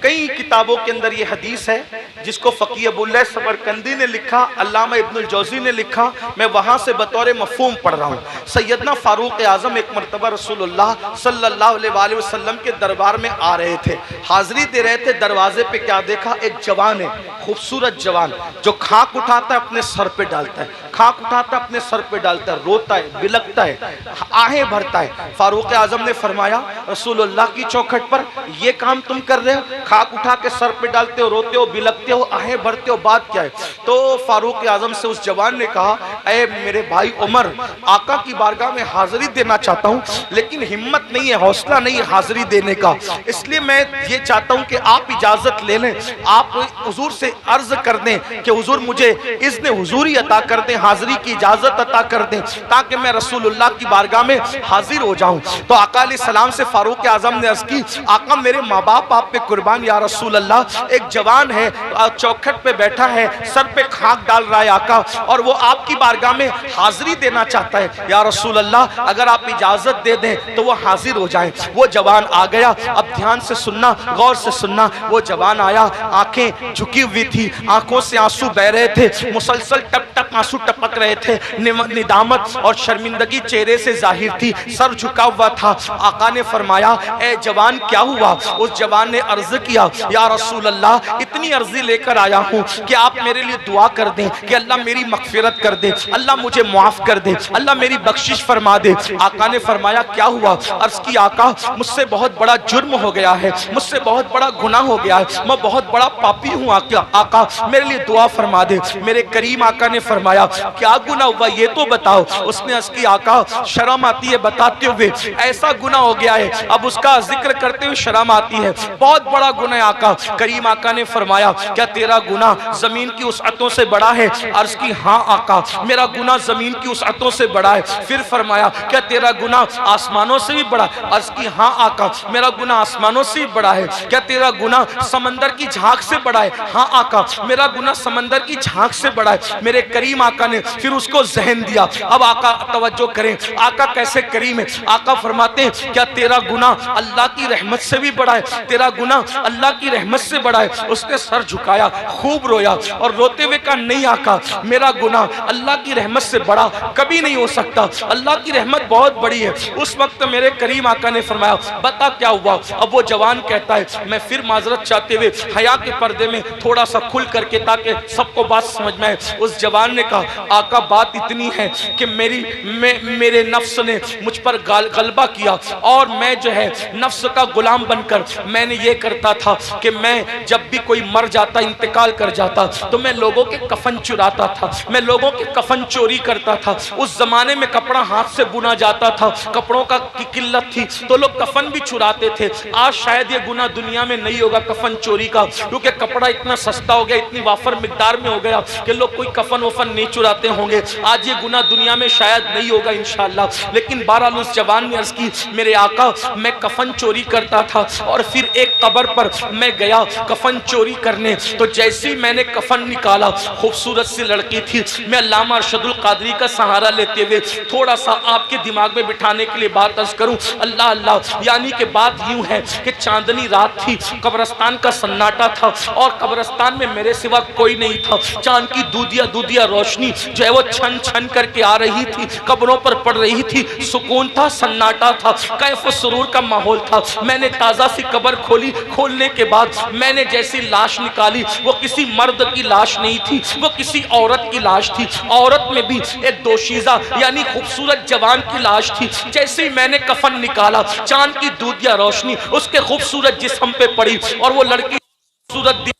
कई किताबों के अंदर ये हदीस है जिसको फ़क़ी अबुल्लाह समरकंदी ने लिखा, अल्लामा इब्नुल जौज़ी ने लिखा, मैं वहाँ से बतौर मफ़हूम पढ़ रहा हूँ। सैयदना फ़ारूक आज़म एक मरतबा रसूलुल्लाह सल्लल्लाहु अलैहि वसल्लम के दरबार में आ रहे थे, हाज़री दे रहे थे। दरवाजे पे क्या देखा, एक जवान है, खूबसूरत जवान, जो खाक उठाता है अपने सर पे डालता है, खाक उठाता है अपने सर पे डालता है, रोता है, बिलकता है, आहें भरता है। फारूक आज़म ने फरमाया, रसूलुल्लाह की चौखट पर ये काम तुम कर रहे हो, खाक उठा के सर पे डालते हो, रोते हो, बिलकते हो, आहें भरते हो, बात क्या है? तो फारूक आज़म से उस जवान ने कहा, ऐ मेरे भाई उमर, आका की बारगाह में हाजिरी देना चाहता हूँ, लेकिन हिम्मत नहीं है, हौसला नहीं है हाजिरी देने का, इसलिए मैं ये चाहता हूँ कि आप इजाज़त ले लें, आप हुजूर से अर्ज कर दें कि हुजूर मुझे इज़्न हुजूरी अता कर दें, हाजिरी की इजाज़त अता कर दें, ताकि मैं रसूलुल्लाह की बारगाह में हाजिर हो जाऊँ। तो आका अलैहिस्सलाम से फारूक आज़म ने अर्ज़ की, आका मेरे माँ बाप आप पे कुर्बान या रसूल अल्लाह, एक जवान है चौखट पे बैठा है, सर पे खाक डाल रहा है आका, और वो आपकी बारगाह में हाजिरी देना चाहता है या रसूल अल्लाह, अगर आप इजाज़त दे दें तो वो हाजिर हो जाए। वो जवान आ गया, अब ध्यान से सुनना, गौर से सुनना। वो जवान आया, आंखें झुकी हुई थी, आंखों से आंसू बह रहे थे, मुसलसल टप टप आंसू टपक रहे थे, निदामत और शर्मिंदगी चेहरे से जाहिर थी, सर झुका हुआ था। आका ने फरमाया, ए जवान क्या हुआ? उस जवान ने अर्ज किया, या रसूल अल्लाह, इतनी अर्जी लेकर आया हूँ कि आप मेरे लिए दुआ कर दें कि अल्लाह मेरी मगफिरत कर दे, अल्लाह मुझे माफ कर दे, अल्लाह मेरी बख्शिश फरमा दे। आका ने फरमाया, क्या हुआ? अर्ज की, आका मुझसे बहुत बड़ा जुर्म हो गया है, मुझसे बहुत बड़ा गुनाह हो गया है, मैं बहुत बड़ा पापी हूँ आका मेरे लिए दुआ फरमा दे। मेरे करीम आका ने फरमाया, क्या गुनाह हुआ ये तो बताओ। उसने अर्ज की, आका शर्म आती है बताते हुए, ऐसा गुनाह हो गया है, अब उसका जिक्र करते हुए शर्म आती है, बहुत बड़ा गुनाह आका। करीम आका ने फरमाया, क्या तेरा गुनाह जमीन की उसअतों से बड़ा है? अर्ज की, हाँ आका मेरा गुनाह जमीन की उसअतों से बड़ा है। फिर फरमाया, क्या तेरा गुनाह आसमानों से भी बड़ा? अर्ज की, हाँ आका मेरा गुनाह आसमानों से भी बड़ा है। क्या तेरा गुनाह समंदर की झांक से बड़ा है? हाँ आका मेरा गुनाह समंदर की झांक से बड़ा है। मेरे करीम आका ने फिर उसको जहन दिया। अब आका तवज्जो करें, आका कैसे करीम है। आका फरमाते हैं, क्या तेरा गुनाह अल्लाह की रहमत से भी बड़ा है? तेरा गुनाह अल्लाह की रहमत से बड़ा है। उसने सर झुकाया, खूब रोया और रोते हुए कहा, नहीं आका मेरा गुनाह अल्लाह की रहमत से बड़ा कभी नहीं हो सकता, अल्लाह की रहमत बहुत बड़ी है। उस वक्त मेरे करीम आका ने फरमाया, बता क्या हुआ? अब वो जवान कहता है, मैं फिर माजरत चाहते हुए हया के पर्दे में थोड़ा सा खुल करके, ताकि सबको बात समझ में आए। उस जवान ने कहा, आका बात इतनी है कि मेरे नफ्स ने मुझ पर गलबा किया, और मैं जो है नफ्स का गुलाम बनकर मैंने ये करता था कि मैं जब भी कोई मर जाता, इंतकाल कर जाता, तो मैं लोगों के कफन चुराता था, मैं लोगों के कफन चोरी करता था। उस जमाने में कपड़ा हाथ से बुना जाता था, कपड़ों का की किल्लत थी, तो लोग कफन भी चुराते थे। आज शायद ये गुनाह दुनिया में नहीं होगा कफन चोरी का, क्योंकि कपड़ा इतना सस्ता हो गया, इतनी वाफर मिकदार में हो गया कि लोग कोई कफन वफन नहीं चुराते होंगे। आज ये गुनाह दुनिया में शायद नहीं होगा इंशाअल्लाह। लेकिन बहरहाल उस जवान ने अर्ज की, मेरे आका मैं कफन चोरी करता था, और फिर एक कब्र पर मैं गया कफन चोरी करने, तो जैसे ही मैंने कफन निकाला, खूबसूरत सी लड़की थी। मैं अल्लामा अरशदुल कादरी का सहारा लेते हुए थोड़ा सा आपके दिमाग में बिठाने के लिए बात अर्ज करूं, अल्लाह अल्लाह, यानी कि बात यूं है कि चांदनी रात थी, कब्रस्तान का सन्नाटा था, और कब्रस्तान में मेरे सिवा कोई नहीं था। चांद की दूधिया दूधिया रोशनी जो है वो छन छन करके आ रही थी, कब्रों पर पड़ रही थी, सुकून था, सन्नाटा था, कैफ सुरूर का माहौल था। मैंने ताज़ा सी कब्र खोली, खोलने के बाद मैंने जैसी लाश निकाली, वो किसी मर्द की लाश नहीं थी, वो किसी औरत की लाश थी। औरत में भी एक दोशीज़ा यानी खूबसूरत जवान की लाश थी। जैसे ही मैंने कफन निकाला, चांद की दूधिया रोशनी उसके खूबसूरत जिस्म पे पड़ी, और वो लड़की खूबसूरत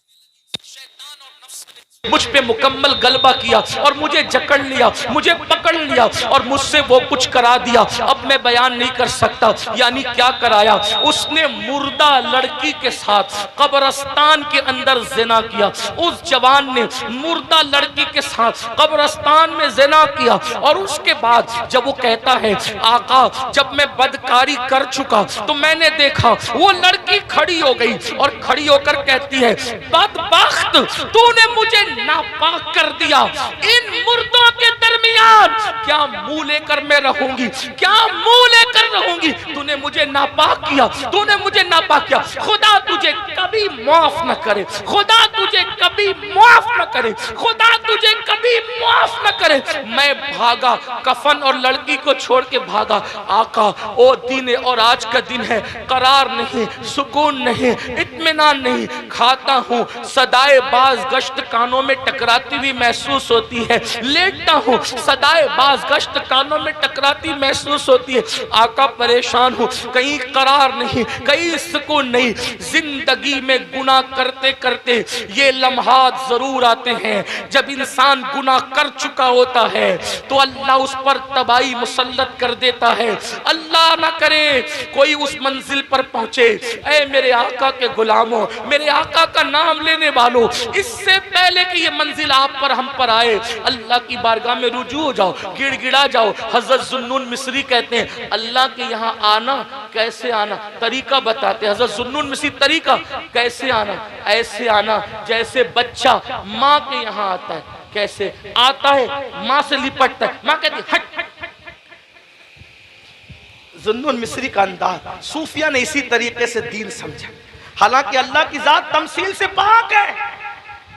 मुझ पे मुकम्मल गलबा किया, और मुझे जकड़ लिया, मुझे पकड़ लिया, और मुझसे वो कुछ करा दिया, अब मैं बयान नहीं कर सकता। यानी क्या कराया? उसने मुर्दा लड़की के साथ कब्रस्तान के अंदर ज़िना किया। उस जवान ने मुर्दा लड़की के साथ कब्रस्तान में ज़िना किया, और उसके बाद जब वो कहता है, आका जब मैं बदकारी कर चुका तो मैंने देखा वो लड़की खड़ी हो गई, और खड़ी होकर कहती है, बदबख्त तूने मुझे नापाक कर दिया। इन मुर्दों के दरमियान क्या मुंह लेकर मैं रहूंगी, क्या मुंह लेकर रहूंगी? तूने मुझे नापाक किया, तूने मुझे नापाक किया। खुदा तुझे कभी माफ न करे, खुदा तुझे कभी माफ न करे, खुदा तुझे कभी माफ न करे। मैं भागा, कफन और लड़की को छोड़ के भागा। आका ओ दिन और आज का दिन है, करार नहीं, सुकून नहीं, इत्मीनान नहीं। खाता हूँ, सदाए बाज गश्त कानों में टकराती हुई महसूस होती है। लेटता हूँ, सदाए बाज गश्त कानों में टकराती महसूस होती है। आका परेशान हूँ, कहीं करार नहीं, कहीं सुकून नहीं। जिंदगी में गुनाह करते करते ये लम्हात जरूर आते हैं जब इंसान गुनाह कर चुका होता है तो अल्लाह उस पर तबाही मुसल्लत कर देता है। अल्लाह ना करे कोई उस मंजिल पर पहुंचे। ऐ मेरे आका के गुलामों, मेरे आका का नाम लेने वालों, इससे पहले कि ये मंजिल आप पर हम पर आए, अल्लाह की बारगाह में रुजू हो जाओ, गिड़गिड़ा जाओ। हजरत जुन्नून मिस्री कहते हैं अल्लाह के यहाँ आना कैसे आना, तरीका बताते हैं। हजरत जुन्नून मिस्री तरीका कैसे आना, ऐसे आना जैसे बच्चा माँ के यहाँ आता है। कैसे आता है? माँ से लिपटता है, माँ कहती हट। जुन्नून मिस्री का अंदाज सूफिया ने इसी तरीके से दीन समझा। हालांकि अल्लाह की जात तमसील से पाक है।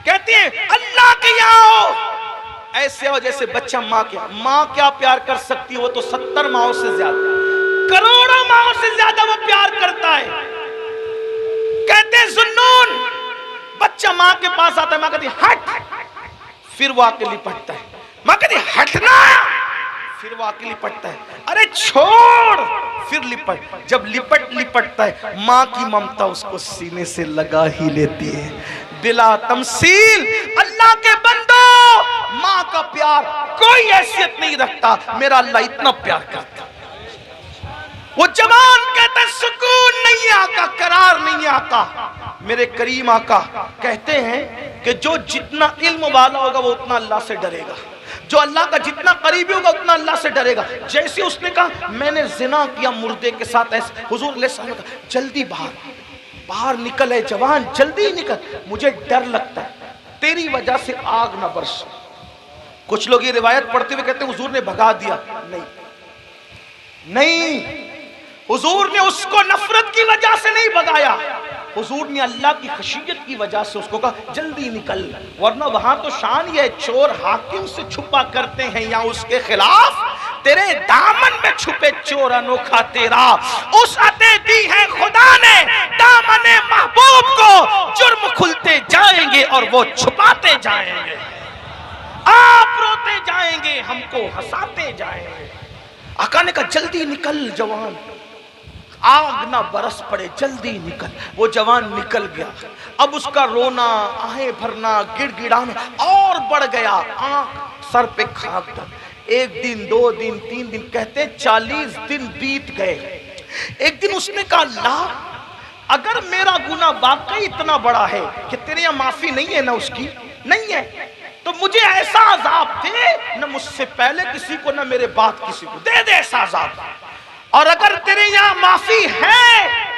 कहती है अल्लाह के यहाँ आओ, ऐसे हो जैसे बच्चा माँ के। माँ क्या प्यार कर सकती है? वो तो 70 माओं से ज्यादा, करोड़ों माओं से ज्यादा वो प्यार करता है। कहते हैं जुन्नून, बच्चा माँ के पास आता है, माँ कहती हट, फिर वो आके लिपटता है। माँ कहती हटना, फिर वो आके लिपटता है। अरे छोड़, फिर लिपट। जब लिपटता है, माँ की ममता उसको सीने से लगा ही लेती है। बिला तमसील अल्लाह के बंदो, माँ का प्यार कोई हैसियत नहीं रखता। मेरा अल्लाह इतना प्यार करता। वो जवान कहता सुकून नहीं आका, करार नहीं आका। मेरे करीम आका कहते हैं कि जो जितना इल्म वाला होगा वो उतना अल्लाह से डरेगा, जो अल्लाह का जितना करीबी होगा उतना अल्लाह से डरेगा। जैसे उसने कहा मैंने जिना किया मुर्दे के साथ, ऐसे हुजूर ने कहा जल्दी बाहर निकल है जवान, जल्दी निकल, मुझे डर लगता है तेरी वजह से आग ना बरस। कुछ लोग ये रिवायत पढ़ते हुए कहते हैं हुजूर ने भगा दिया। नहीं, हुजूर ने उसको नफरत की वजह से नहीं भगाया, हुजूर ने अल्लाह की खशियत की वजह से उसको कहा जल्दी निकल। वरना वहां तो शान ये चोर हाकिम से छुपा करते हैं या उसके खिलाफ, तेरे दामन में छुपे चोर अनोखा तेरा। उस अते दी है खुदा ने दामने महबूब को, जुर्म खुलते जाएंगे और वो छुपाते जाएंगे। आप रोते जाएंगे, हमको हंसाते जाएंगे। आका ने कहा जल्दी निकल जवान, आग ना बरस पड़े, जल्दी निकल। वो जवान निकल गया। अब उसका रोना, आहें भरना, गिड़गिड़ाना और बढ़ गया। आंख सर पे खाक दर। 1 दिन 2 दिन 3 दिन, कहते 40 दिन बीत गए। एक दिन उसने कहा अल्लाह अगर मेरा गुनाह वाकई इतना बड़ा है कि तेरे यहाँ माफी नहीं है ना, उसकी नहीं है, तो मुझे ऐसा अजाब दे, न मुझसे पहले किसी को न मेरे बाद किसी को दे ऐसा अजाब। और अगर तेरे यहाँ माफी है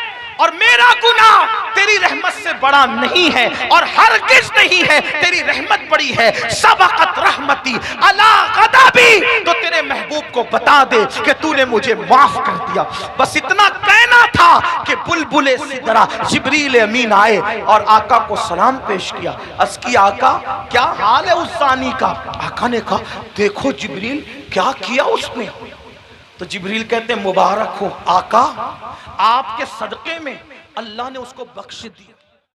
और मेरा गुनाह तेरी रहमत से बड़ा नहीं है और हरगिज़ नहीं है, तेरी रहमत बड़ी है, सबक़त रहमती अला ग़ज़बी, तो तेरे महबूब को बता दे कि तूने मुझे माफ कर दिया। बस इतना कहना था कि बुलबुले सिदरा जिब्रील अमीन आए और आका को सलाम पेश किया। अर्ज़ की आका क्या हाल है उस ज़ानी का? आका ने कहा देखो जिब्रील क्या किया उसने। तो जिब्रील कहते मुबारक हो आका, आपके सदक़े में अल्लाह ने उसको बख्श दिया।